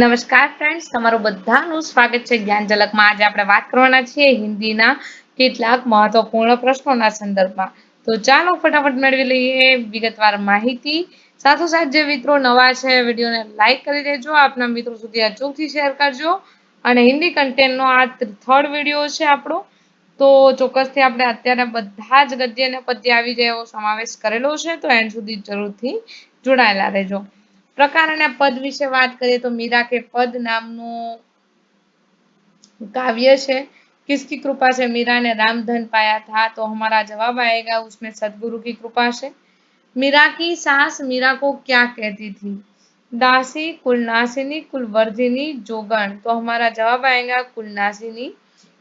નમસ્કાર ફ્રેન્ડ્સ, તમારું બધાનું સ્વાગત છે જ્ઞાન ઝલકમાં. આજે આપણે વાત કરવાના છીએ હિન્દીના કેટલાક મહત્વપૂર્ણ પ્રશ્નોના સંદર્ભમાં. તો ચાલો ફટાફટ મેળવી લઈએ વિગતવાર માહિતી. સાથોસાથ જે મિત્રો નવા છે વિડીયોને લાઈક કરી દેજો, આપના મિત્રો સુધી અચૂકથી શેર કરજો. અને હિન્દી કન્ટેન્ટનો આ થર્ડ વિડીયો છે આપણો. તો ચોક્કસથી આપણે અત્યારે બધા જ ગદ્ય અને પદ્ય આવી જાય એવો સમાવેશ કરેલો છે, તો એન્ડ સુધી જરૂરથી જોડાયેલા રહેજો. प्रकार અને પદ વિશે વાત કરીએ તો मीरा के पद નામનું काव्य છે। किसकी कृपा से मीरा ने राम धन पाया था? तो हमारा जवाब आएगा उसमें सदगुरु की कृपा से। मीरा की सास मीरा को क्या कहती थी? दासी, कुलनासिनी, कुलवर्धिनी, जोगण। तो हमारा जवाब आएगा कुलनासिनी।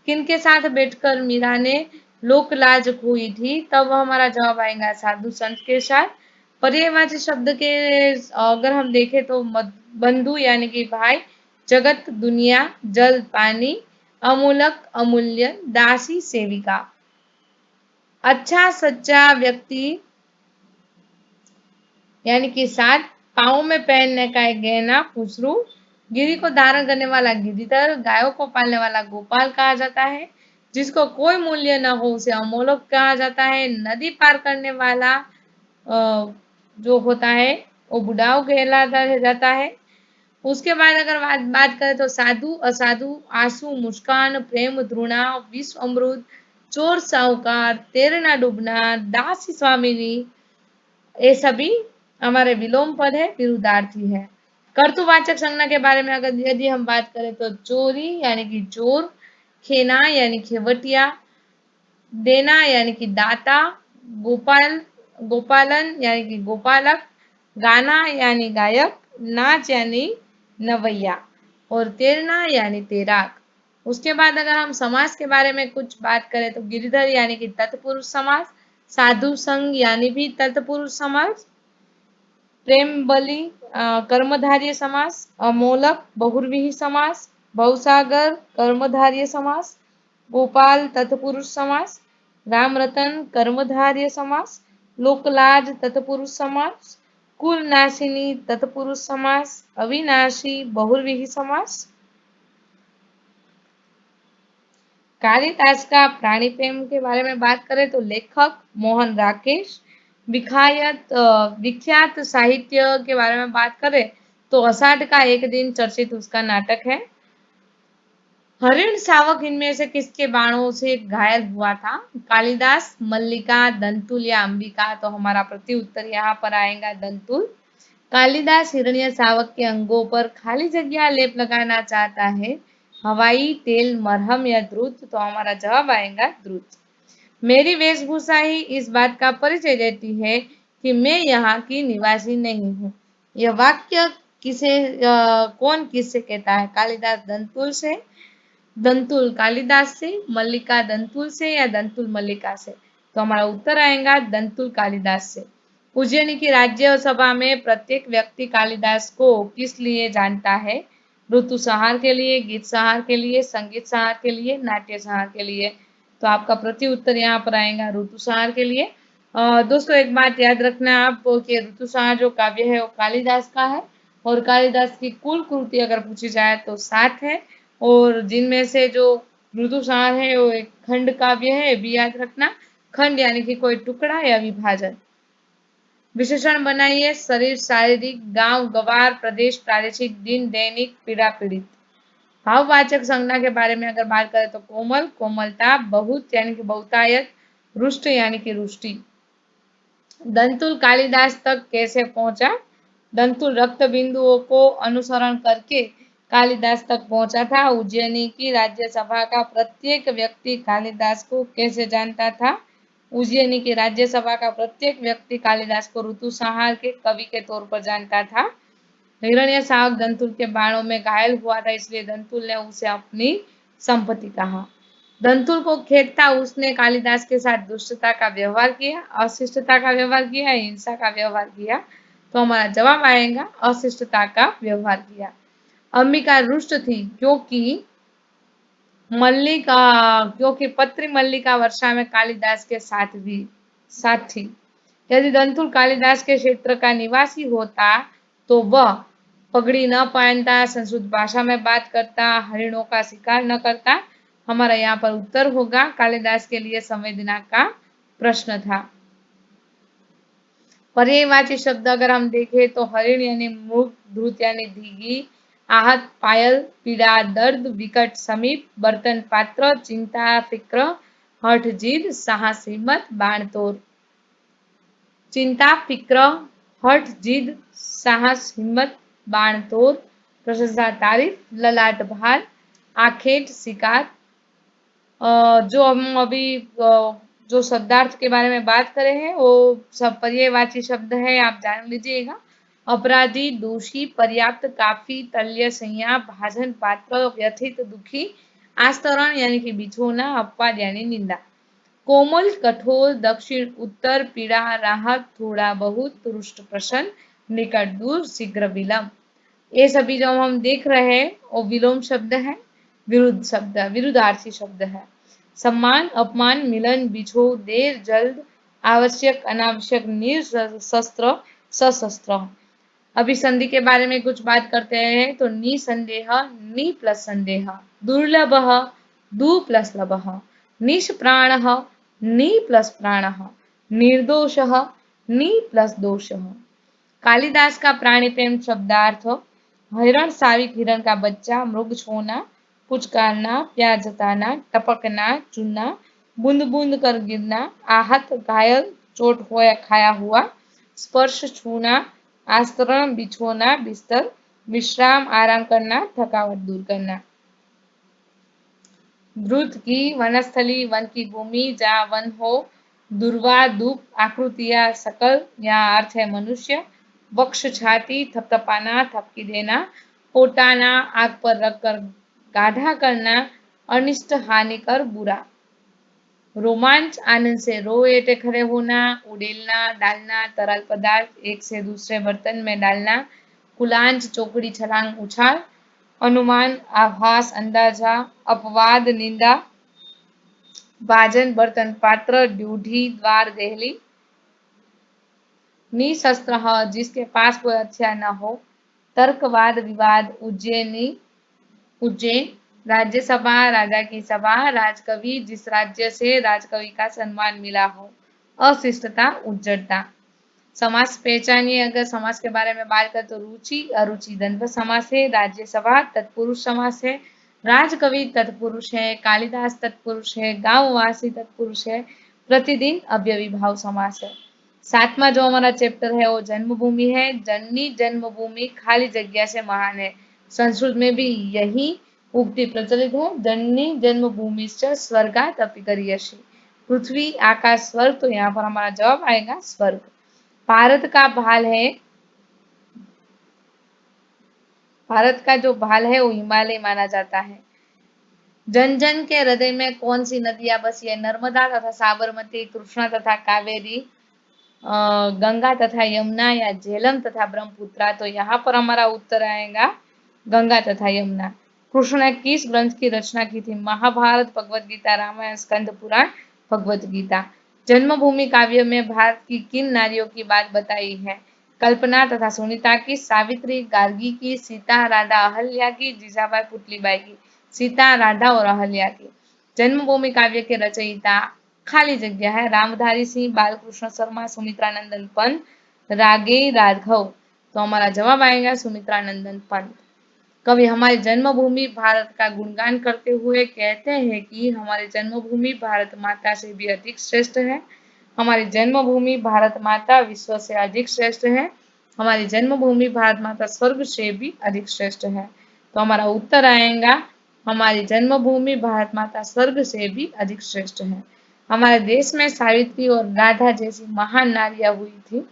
किनके साथ बैठकर मीरा ने लोकलाज खोई थी? तब हमारा जवाब आएगा साधु संत के साथ। पर्यायवाची शब्द के अगर हम देखें तो बंधु यानी कि भाई, जगत, दुनिया, जल, पानी, अमूलक, अमूल्य, दासी, सेविका। अच्छा सच्चा व्यक्ति यानी कि साथ, पाँव में पहनने का एक गहना पुसरू, गिरी को धारण करने वाला गिरिधर, गायों को पालने वाला गोपाल कहा जाता है, जिसको कोई मूल्य न हो उसे अमोलक कहा जाता है, नदी पार करने वाला जो होता है वो बुढ़ाऊ कहलाता जाता है। उसके बाद अगर बात करें तो साधु, असाधु, आंसू, मुस्कान, प्रेम, द्रुणा, विश्व अमृत, चोर, साहूकार, तैरना, डूबना, दासी, स्वामिनी, ये सभी हमारे विलोम पद है, विरुद्धार्थी है। कर्तुवाचक संज्ञा के बारे में अगर यदि हम बात करें तो चोरी यानी कि चोर, खेना यानी खेवटिया, देना यानी कि दाता, गोपाल गोपालन यानी कि गोपालक, गाना यानी गायक, नाच यानी नवैया, और तैरना यानी तैराक। उसके बाद अगर हम समास के बारे में कुछ बात करें तो गिरिधर यानी कि तत्पुरुष समास, साधु संग यानी भी तत्पुरुष समास, प्रेम बलि कर्मधार्य समास, अमोलक बहुव्रीहि समास, भवसागर कर्मधार्य समास, गोपाल तत्पुरुष समास, राम रतन कर्मधार्य समास, लोकलाज तत्पुरुष समास, कुलनाशिनी तत्पुरुष समास, अविनाशी बहुव्रीहि समास। कालिदास का प्राणी प्रेम के बारे में बात करें तो लेखक मोहन राकेश। विख्यात साहित्य के बारे में बात करें तो अषाढ़ का एक दिन चर्चित उसका नाटक है। हरिण शावक इनमें से किसके बाणों से घायल हुआ था? कालिदास, मल्लिका, दंतुल या अंबिका? तो हमारा प्रति उत्तर यहाँ पर आएगा दंतुल। कालिदास हिरण्य शावक के अंगों पर खाली जगह लेप लगाना चाहता है, हवाई, तेल, मरहम या द्रुत? तो हमारा जवाब आएगा द्रुत। मेरी वेशभूषा ही इस बात का परिचय देती है कि मैं यहाँ की निवासी नहीं हूँ। यह वाक्य कौन किससे कहता है? कालिदास दंतुल से, दंतुल कालिदास से, मल्लिका दंतुल से या दंतुल मल्लिका से? तो हमारा उत्तर आएगा दंतुल कालिदास से। उज्जैनी की राज्यसभा में प्रत्येक व्यक्ति कालिदास को किस लिए जानता है? ऋतु संहार के लिए, गीत संहार के लिए, संगीत संहार के लिए, नाट्य संहार के लिए? तो आपका प्रति उत्तर यहाँ पर आएगा ऋतु संहार के लिए। दोस्तों एक बात याद रखना आप कि ऋतु संहार जो काव्य है वो कालिदास का है, और कालिदास की कुल कृति अगर पूछी जाए तो 7 है, और जिनमें से जो ऋतु संहार है वो एक खंड काव्य है, भी याद रखना। खंड यानी कि कोई टुकड़ा या विभाजन। विशेषण बनाइए। शरीर शारीरिक, गांव गवार, प्रदेश प्रादेशिक, दिन दैनिक, पीड़ा पीड़ित। भाववाचक संज्ञा के बारे में अगर बात करें तो कोमल, कोमलता, बहुत यानी कि बहुतायत, रुष्ट यानी कि रुष्टि। दंतुल कालिदास तक कैसे पहुंचा? दंतुल रक्त बिंदुओं को अनुसरण करके कालिदास तक पहुंचा था। उज्जैनी की राज्यसभा का प्रत्येक व्यक्ति कालिदास को कैसे जानता था? उज्जैनी की राज्यसभा का प्रत्येक व्यक्ति कालिदास को ऋतु संहार के कवि के तौर पर जानता था। हिरण्य शावक दंतुल के बाणों में घायल हुआ था, इसलिए दंतुल ने उसे अपनी संपत्ति कहा। दंतुल को खेदता उसने कालिदास के साथ दुष्टता का व्यवहार किया, अशिष्टता का व्यवहार किया, हिंसा का व्यवहार किया? तो हमारा जवाब आएगा अशिष्टता का व्यवहार किया। अंबिका रुष्ट थी क्योंकि पत्री मल्लिका वर्षा में कालिदास के साथ थी। यदि दंतुल कालिदास के क्षेत्र का निवासी होता तो वह पगड़ी न पहनता, संस्कृत भाषा में बात करता, हरिणों का शिकार न करता। हमारा यहाँ पर उत्तर होगा। कालिदास के लिए संवेदना का प्रश्न था। पर्यायवाची शब्द अगर हम देखें तो हरिण यानी मृग, धृत यानी धीगी, आहत, पायल, पीड़ा, दर्द, विकट, समीप, बर्तन, पात्र, चिंता, फिक्र, हठ, जिद, साहस, हिम्मत, बाणतोर। चिंता, फिक्र, हठ, जिद, साहस, हिम्मत, बाणतोर, प्रशंसा, तारीफ, ललाट, भार, आखेट, शिकार। जो हम अभी जो शब्दार्थ के बारे में बात करे हैं वो सब पर्यायवाची शब्द है, आप जान लीजिएगा। अपराधी, दोषी, पर्याप्त, काफी, तल्य, संज्ञा, भाजन, पात्र, व्यथित, दुखी, आस्तरण यानी कि बिछोना, अपवाद यानी निंदा। कोमल, कठोर, दक्षिण, उत्तर, पीड़ा, राहत, थोड़ा बहुत, रुष्ट, प्रसन्न, निकट, दूर, शीघ्र, विलंब। ये सभी जो हम देख रहे हैं वो विलोम शब्द है, विरुद्ध शब्द, विरुद्धार्थी शब्द है। सम्मान, अपमान, मिलन, बिछो, देर, जल्द, आवश्यक, अनावश्यक, निशस्त्र, सशस्त्र। अभी संधि के बारे में कुछ बात करते हैं तो निसंदेह, नि प्लस संदेह, दुर्लभ, दु प्लस लभः, निष्प्राण, नि प्लस प्राण, निर्दोष, नि प्लस दोष। कालिदास का प्राणी प्रेम शब्दार्थ हिरण, साविक, हिरण का बच्चा, मृग, छोना, पुचकारना, प्यार जताना, टपकना, चुनना, बूंद बूंद कर गिरना, आहत, घायल, चोट हो या खाया हुआ, स्पर्श, छूना, आस्तरण, बिछोना, बिस्तर, विश्राम, आराम करना, थकावट दूर करना। द्रुत की, वनस्थली, वन की भूमि, जहाँ वन हो, दुर्वा, दुप, आकृतिया, सकल, यहाँ अर्थ है मनुष्य, वक्ष, छाती, थपथपाना, थपकी देना, ओटाना, आग पर रखकर गाढ़ा करना, अनिष्ट, हानिकर, बुरा। रोमांच, आनंद से रोए खड़े होना, उड़ेलना, डालना, तरल पदार्थ एक से दूसरे बर्तन में डालना, कुलांच, चौकड़ी, छलांग, उछाल, अनुमान, आभास, अंदाजा, अपवाद, निंदा, भाजन, बर्तन, पात्र, ड्यूढ़ी, द्वार, देहली। निशस्त्र, जिसके पास कोई हथियार न हो, तर्कवाद, विवाद, उज्जैनी, उज्जैन, राज्यसभा, राजा की सभा, राजकवि, जिस राज्य से राजकवि का सम्मान मिला हो, अशिष्टता, उज्जड़ता। समास पहचानिए, अगर समास के बारे में बात करें तो रुचि, अरुचि द्वंद्व समास है, राज्यसभा तत्पुरुष समास है, राजकवि तत्पुरुष है, कालिदास तत्पुरुष है, गांववासी तत्पुरुष है, प्रतिदिन अव्ययीभाव समास है। सातवां जो हमारा चैप्टर है वो जन्मभूमि है। जननी जन्मभूमि खाली जगह से महान है। संस्कृत में भी यही उक्ति प्रचलित है, जननी जन्मभूमि से स्वर्गात् अपि गरीयसी। पृथ्वी, आकाश, स्वर्ग, तो यहाँ पर हमारा जवाब आएगा स्वर्ग। भारत का भाल है, भारत का जो भाल है वो हिमालय माना जाता है। जन जन के हृदय में कौन सी नदियां बसी है? नर्मदा तथा साबरमती, कृष्णा तथा कावेरी, गंगा तथा यमुना, या झेलम तथा ब्रह्मपुत्रा। तो यहाँ पर हमारा उत्तर आएगा गंगा तथा यमुना। कृष्ण ने किस ग्रंथ की रचना की थी? महाभारत, भगवत गीता, रामायण, स्कंद पुराण, भगवत गीता। जन्मभूमि काव्य में भारत की किन नारियों की बात बताई है? कल्पना तथा सुनीता की, सावित्री, गार्गी की, सीता, राधा, अहल्या की, जीजाबाई, पुतलीबाई की। सीता, राधा और अहल्या की। जन्मभूमि काव्य के रचयिता खाली जगह है, रामधारी सिंह, बालकृष्ण शर्मा, सुमित्रानंदन पंत, रागे राघव। तो हमारा जवाब आएगा सुमित्रानंदन पंत। कवि हमारी जन्मभूमि भारत का गुणगान करते हुए कहते हैं कि हमारी जन्मभूमि भारत माता से भी अधिक श्रेष्ठ है। हमारी जन्मभूमि भारत माता विश्व से अधिक श्रेष्ठ है। हमारी जन्मभूमि भारत माता स्वर्ग से भी अधिक श्रेष्ठ है। तो हमारा उत्तर आएगा हमारी जन्मभूमि भारत माता स्वर्ग से भी अधिक श्रेष्ठ है। हमारे देश में सावित्री और राधा जैसी महान नारियां हुई थी,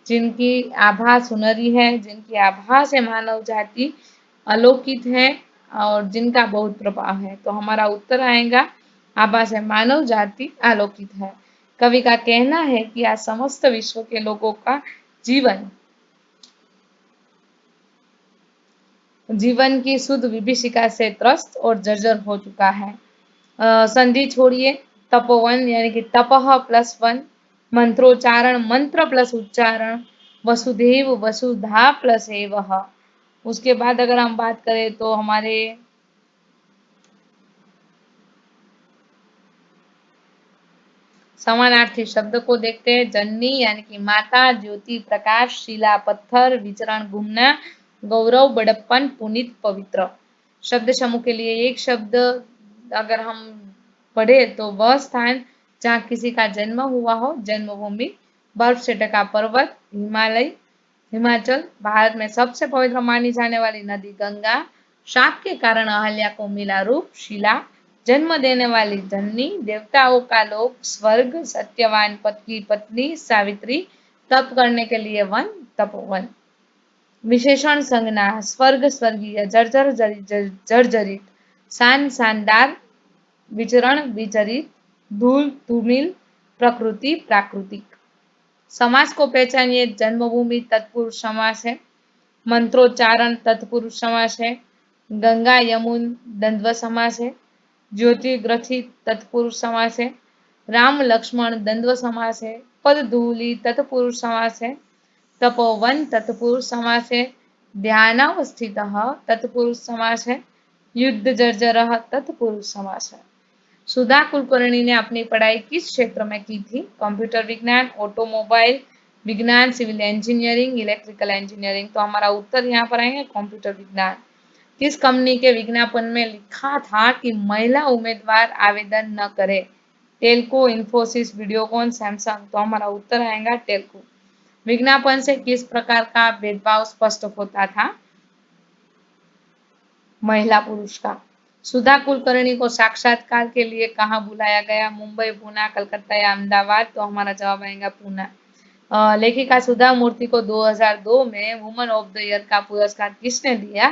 जिनकी आभा सुनहरी है, जिनकी आभा से मानव जाति अलौकिक है और जिनका बहुत प्रभाव है। तो हमारा उत्तर आएगा आभा से मानव जाति अलौकिक है। कवि का कहना है कि आज समस्त विश्व के लोगों का जीवन की शुद्ध विभीषिका से त्रस्त और जर्जर हो चुका है। संधि छोड़िए, तपोवन यानी कि तपह प्लस वन, मंत्रोच्चारण मंत्र प्लस उच्चारण, वसुदेव वसुधा प्लस एवह, उसके बाद अगर हम बात करें तो हमारे समानार्थी शब्द को देखते हैं। जननी यानी कि माता, ज्योति, प्रकाश, शिला, पत्थर, विचरण, घूमना, गौरव, बड़प्पन, पुनीत, पवित्र। शब्द समूह के लिए एक शब्द अगर हम पढ़े तो वह स्थान जहाँ किसी का जन्म हुआ हो, जन्मभूमि, बर्फ से ढका पर्वत, हिमालय, हिमाचल, भारत में सबसे पवित्र मानी जाने वाली नदी गंगा, शाप के कारण अहल्या को मिला रूप, शिला, जन्म देने वाली जननी, देवताओं का लोक, स्वर्ग, सत्यवान पति की पत्नी सावित्री, तप करने के लिए वन, तपोवन। विशेषण संज्ञा स्वर्ग, स्वर्गीय, जर्जर, जर्जरित, शान, शानदार, विचरण, विचरित, धूल, धूमिल, प्रकृति, प्राकृतिक। समास को पहचानिए। जन्मभूमि तत्पुरुष समास है। मंत्रोच्चारण तत्पुरुष समास है। गंगा यमुन द्वंद्व समास है। ज्योति ग्रथित तत्पुरुष समास है। राम लक्ष्मण द्वंद्व समास है। पद धूली तत्पुरुष समास है। तपोवन तत्पुरुष समास है। ध्यानावस्थित तत्पुरुष समास है। युद्ध जर्जर तत्पुरुष समास है। सुधा कुलकर्णी ने अपनी पढ़ाई किस क्षेत्र में की थी? कंप्यूटर विज्ञान, ऑटोमोबाइल विज्ञान, सिविल इंजीनियरिंग, इलेक्ट्रिकल इंजीनियरिंग। तो हमारा उत्तर यहाँ पर आएंगे कंप्यूटर विज्ञान। किस कंपनी के विज्ञापन में लिखा था कि महिला उम्मीदवार आवेदन न करे? टेल्को, इंफोसिस, वीडियोकॉन, सैमसंग। तो हमारा उत्तर आएगा टेल्को। विज्ञापन से किस प्रकार का भेदभाव स्पष्ट होता था? महिला पुरुष का। सुधा कुलकर्णी को साक्षात्कार के लिए कहाँ बुलाया गया? मुंबई, पूना, कलकत्ता या अहमदाबाद। तो हमारा जवाब आएगा पूना। लेखिका सुधा मूर्ति को 2002 में वुमन ऑफ द ईयर का पुरस्कार किसने दिया?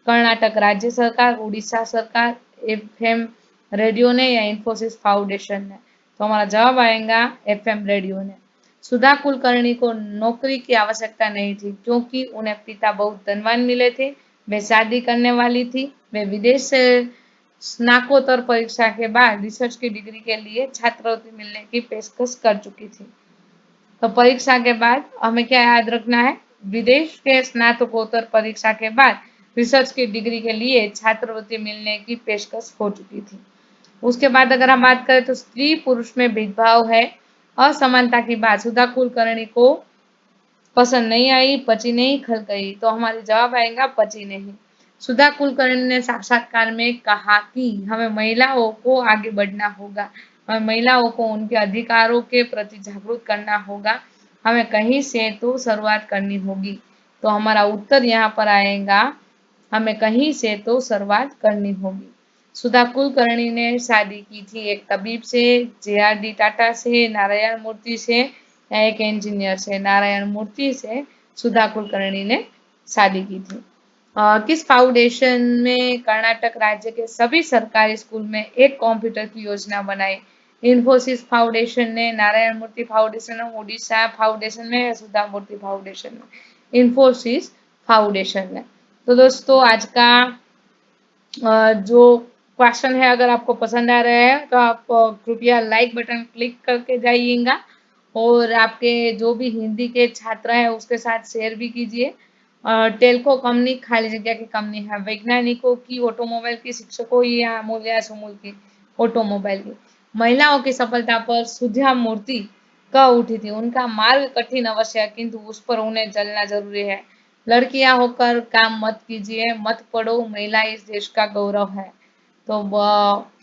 कर्नाटक राज्य सरकार, उड़ीसा सरकार, एफएम रेडियो ने या इंफोसिस फाउंडेशन ने। तो हमारा जवाब आएगा एफएम रेडियो ने। सुधा कुलकर्णी को नौकरी की आवश्यकता नहीं थी क्योंकि उन्हें पिता बहुत धनवान मिले थे। वे शादी करने वाली थी। वे विदेश से स्नाकोत्तर परीक्षा के बाद रिसर्च की डिग्री के लिए छात्रवृत्ति मिलने की पेशकश कर चुकी थी। तो परीक्षा के बाद हमें क्या याद रखना है? विदेश के स्नातकोत्तर परीक्षा के बाद रिसर्च की डिग्री के लिए छात्रवृत्ति मिलने की पेशकश हो चुकी थी। उसके बाद अगर हम बात करें तो स्त्री पुरुष में भेदभाव है, असमानता की बात सुधा कुलकर्णी को पसंद नहीं आई, पची नहीं, खल गई। तो हमारे जवाब आएगा पची नहीं। सुधा कुलकर्णी ने साक्षात्कार में कहा कि हमें महिलाओं को आगे बढ़ना होगा, हमें महिलाओं को उनके अधिकारों के प्रति जागरूक करना होगा, हमें कहीं से तो शुरुआत करनी होगी। तो हमारा उत्तर यहाँ पर आएगा हमें कहीं से तो शुरुआत करनी होगी। सुधा कुलकर्णी ने शादी की थी एक तबीब से, जेआरडी टाटा से, नारायण मूर्ति से या एक इंजीनियर से? नारायण मूर्ति से सुधा कुलकर्णी ने शादी की थी। किस फाउंडेशन में कर्नाटक राज्य के सभी सरकारी स्कूल में एक कंप्यूटर की योजना बनाई? इंफोसिस फाउंडेशन ने, नारायण मूर्ति फाउंडेशन, उड़ीसा फाउंडेशन में या सुधा मूर्ति फाउंडेशन में? इंफोसिस फाउंडेशन ने। तो दोस्तों आज का जो क्वेश्चन है अगर आपको पसंद आ रहा है तो आप कृपया लाइक बटन क्लिक करके जाइएगा और आपके जो भी हिंदी के छात्र हैं उसके साथ शेयर भी कीजिए। टेल्को कंपनी खाली जगह की कंपनी है। वैज्ञानिकों की, ऑटोमोबाइल की, शिक्षकों या अमूल या सुमूल की? ऑटोमोबाइल की। महिलाओं की सफलता पर सुधा मूर्ति कह उठी थी? उनका मार्ग कठिन अवश्य है किंतु उस पर उन्हें चलना जरूरी है। लड़कियां होकर काम मत कीजिए, मत पढ़ो, महिला इस देश का गौरव है। तो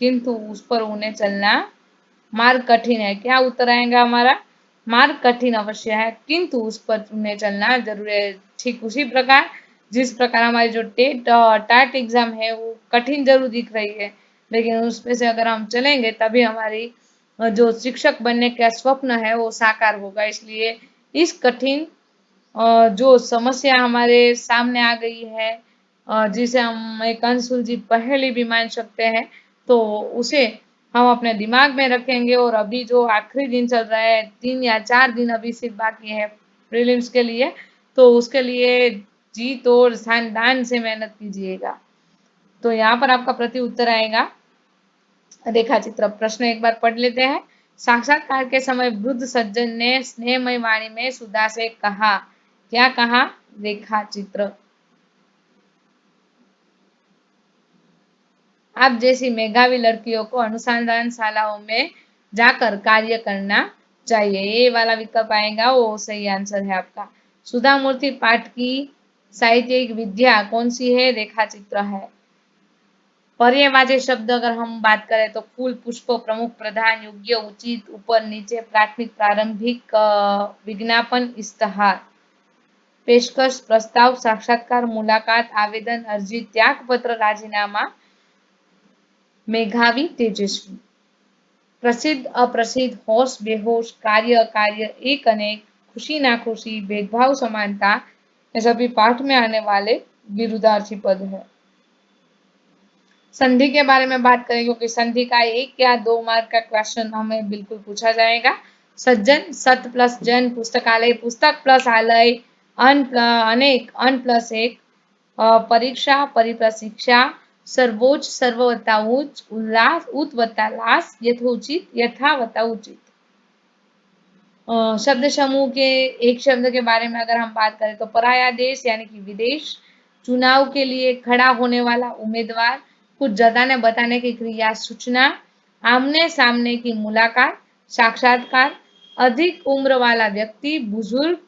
किंतु उस पर उन्हें चलना मार्ग कठिन है। क्या उत्तर आएगा हमारा? मार्ग कठिन अवश्य है किंतु उस पर उन्हें चलना जरूरी है। ठीक उसी प्रकार जिस प्रकार हमारी जो टाट एग्जाम है वो कठिन जरूर दिख रही है लेकिन उसमें से अगर हम चलेंगे तभी हमारी जो शिक्षक बनने का स्वप्न है वो साकार होगा। इसलिए इस कठिन जो समस्या हमारे सामने आ गई है, जिसे हम एक अनसुलझी पहेली भी मान सकते हैं, तो उसे हम अपने दिमाग में रखेंगे। और अभी जो आखिरी दिन चल रहा है, 3 या 4 दिन अभी सिर्फ बाकी है प्रीलिम्स के लिए, तो उसके लिए जी तोड़ दान से मेहनत कीजिएगा। तो यहाँ पर आपका प्रति उत्तर आएगा रेखा चित्र। प्रश्न एक बार पढ़ लेते हैं। साक्षात्कार के समय वृद्ध सज्जन ने स्नेहमय वाणी में सुधा से कहा, क्या कहा? रेखा चित्र। आप जैसी मेधावी लड़कियों को अनुसंधान शालाओं में जाकर कार्य करना चाहिए। ये वाला विकल्प आएगा वो सही आंसर है आपका। सुधा मूर्ति पाठ की साहित्यिक विद्या कौन सी है? रेखा चित्र है। पर्यायवाची शब्द अगर हम बात करें तो फूल, पुष्प, प्रमुख, प्रधान, योग्य, उचित, ऊपर, नीचे, प्राथमिक, प्रारंभिक, विज्ञापन, इश्तहार। पेशकश, प्रस्ताव, साक्षात्कार, मुलाकात, आवेदन, अर्जी, त्याग पत्र, राजीनामा, मेघावी, तेजस्वी। प्रसिद्ध, अप्रसिद्ध, होश, बेहोश, कार्य, अकार्य, एक, अनेक, खुशी, नाखुशी, भेदभाव, समानता, ये सभी पाठ में आने वाले विरुद्धार्थी पद है। संधि के बारे में बात करें क्योंकि संधि का 1 या 2 मार्क का क्वेश्चन हमें बिल्कुल पूछा जाएगा। सज्जन, सत प्लस जन, पुस्तकालय, पुस्तक प्लस आलय, अनेक, अन प्लस एक, परीक्षा, परिप्लस शिक्षा, सर्वोच्च, सर्व वत्ता उच्च, उल्लास, उत वत्ता लास, यथोचित, यथा वत्ता उचित। शब्द समूह के एक शब्द के बारे में अगर हम बात करें तो पराया देश यानी कि विदेश, चुनाव के लिए खड़ा होने वाला उम्मीदवार, कुछ जताने बताने की क्रिया सूचना, आमने सामने की मुलाकात, साक्षात्कार, अधिक उम्र वाला व्यक्ति, बुजुर्ग,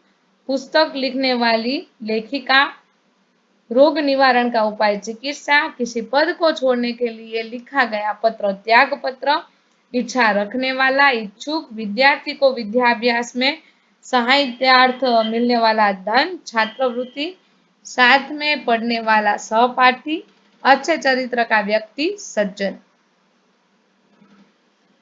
पुस्तक लिखने वाली लेखिका, रोग निवारण का उपाय चिकित्सा, किसी पद को छोड़ने के लिए लिखा गया पत्र त्याग पत्र, इच्छा रखने वाला इच्छुक, विद्यार्थी को विद्याभ्यास में सहायतार्थ मिलने वाला धन, छात्रवृत्ति, साथ में पढ़ने वाला सहपाठी, अच्छे चरित्र का व्यक्ति, सज्जन।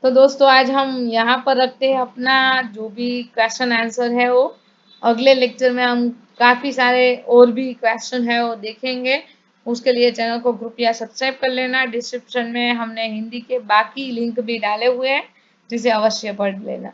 तो दोस्तों आज हम यहाँ पर रखते हैं अपना जो भी क्वेश्चन आंसर है वो। अगले लेक्चर में हम काफी सारे और भी क्वेश्चन है वो देखेंगे। उसके लिए चैनल को कृपया सब्सक्राइब कर लेना। डिस्क्रिप्शन में हमने हिंदी के बाकी लिंक भी डाले हुए हैं जिसे अवश्य पढ़ लेना।